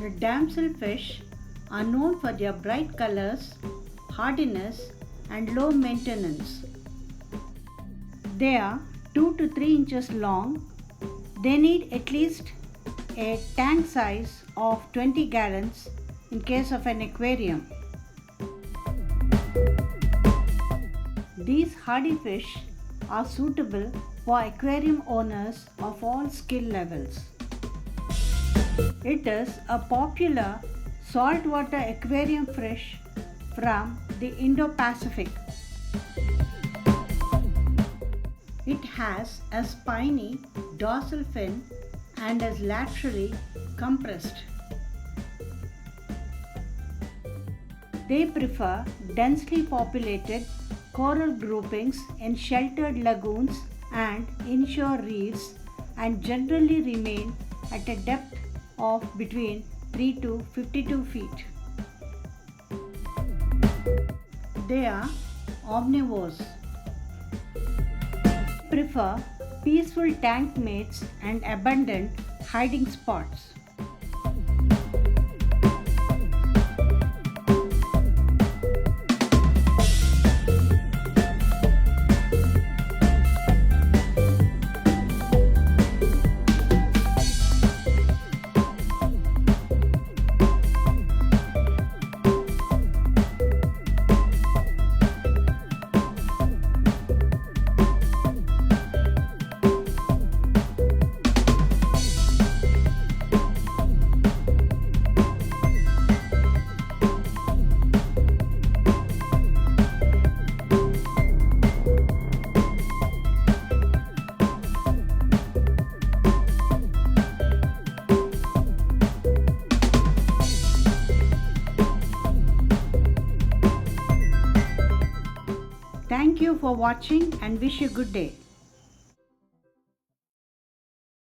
The damsel fish are known for their bright colors, hardiness, and low maintenance. They are 2 to 3 inches long. They need at least a tank size of 20 gallons in case of an aquarium. These hardy fish are suitable for aquarium owners of all skill levels. It is a popular saltwater aquarium fish from the Indo-Pacific. It has a spiny dorsal fin and is laterally compressed. They prefer densely populated coral groupings in sheltered lagoons and inshore reefs and generally remain at a depth of between 3 to 52 feet. They are omnivores. Prefer peaceful tank mates and abundant hiding spots. Thank you for watching and wish you a good day.